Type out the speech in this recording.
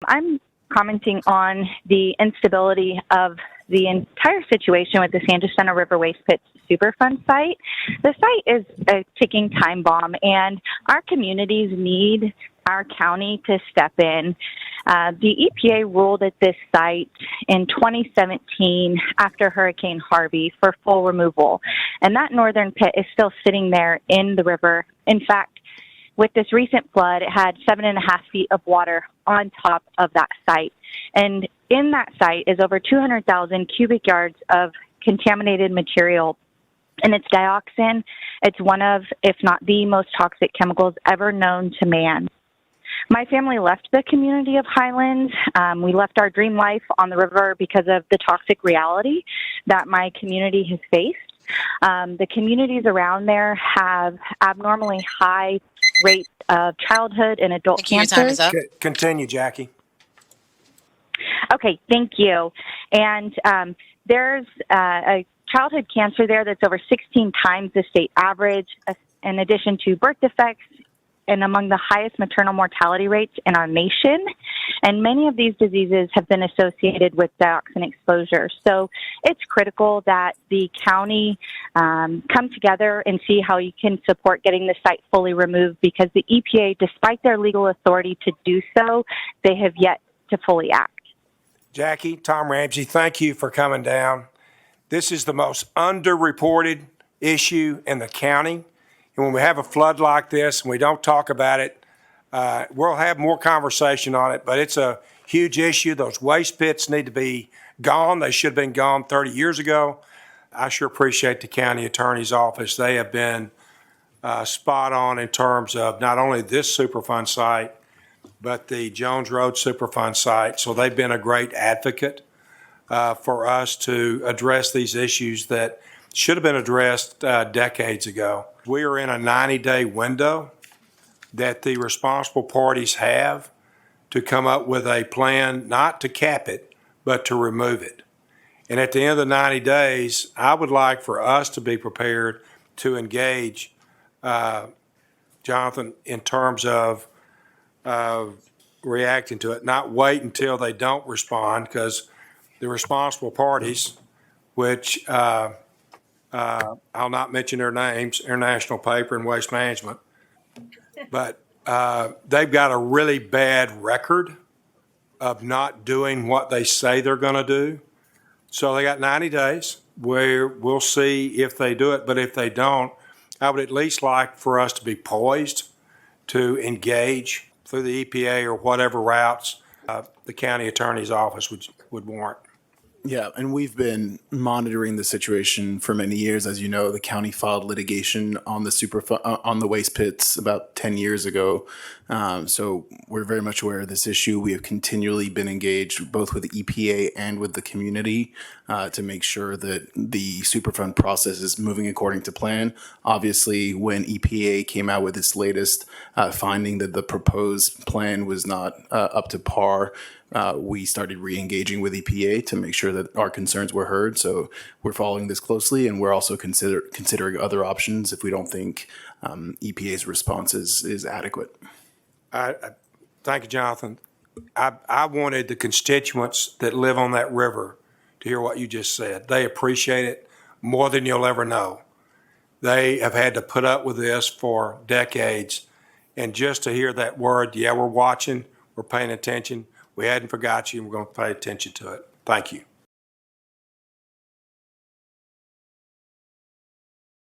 I'm commenting on the instability of the entire situation with the San Jacinto River Waste Pits Superfund site. The site is a ticking time bomb, and our communities need our county to step in. The EPA ruled at this site in 2017 after Hurricane Harvey for full removal, and that northern pit is still sitting there in the river. In fact, with this recent flood, it had 7.5 feet of water on top of that site. And in that site is over 200,000 cubic yards of contaminated material. And it's dioxin. It's one of, if not the most toxic chemicals ever known to man. My family left the community of Highlands. We left our dream life on the river because of the toxic reality that my community has faced. The communities around there have abnormally high rates of childhood and adult cancer. Your time is up. Continue, Jackie. Okay, thank you. And there's a childhood cancer there that's over 16 times the state average, in addition to birth defects and among the highest maternal mortality rates in our nation. And many of these diseases have been associated with dioxin exposure. So it's critical that the county come together and see how you can support getting the site fully removed, because the EPA, despite their legal authority to do so, they have yet to fully act. Jackie, Tom Ramsey, thank you for coming down. This is the most underreported issue in the county. And when we have a flood like this and we don't talk about it, we'll have more conversation on it, but it's a huge issue. Those waste pits need to be gone. They should have been gone 30 years ago. I sure appreciate the county attorney's office. They have been spot on in terms of not only this Superfund site, but the Jones Road Superfund site. So they've been a great advocate for us to address these issues that should have been addressed decades ago. We are in a 90-day window that the responsible parties have to come up with a plan not to cap it, but to remove it. And at the end of the 90 days, I would like for us to be prepared to engage, Jonathan, in terms of reacting to it, not wait until they don't respond, because the responsible parties, which I'll not mention their names, International Paper and Waste Management, but they've got a really bad record of not doing what they say they're going to do. So they got 90 days where we'll see if they do it. But if they don't, I would at least like for us to be poised to engage through the EPA or whatever routes the county attorney's office would warrant. Yeah, and we've been monitoring the situation for many years. As you know, the county filed litigation on the waste pits about 10 years ago. So we're very much aware of this issue. We have continually been engaged both with the EPA and with the community to make sure that the Superfund process is moving according to plan. Obviously, when EPA came out with its latest finding that the proposed plan was not up to par, we started re-engaging with EPA to make sure that our concerns were heard. So we're following this closely, and we're also considering other options if we don't think EPA's response is adequate. Thank you, Jonathan. I wanted the constituents that live on that river to hear what you just said. They appreciate it more than you'll ever know. They have had to put up with this for decades, and just to hear that word, yeah, we're watching, we're paying attention, we hadn't forgot you, and we're going to pay attention to it. Thank you.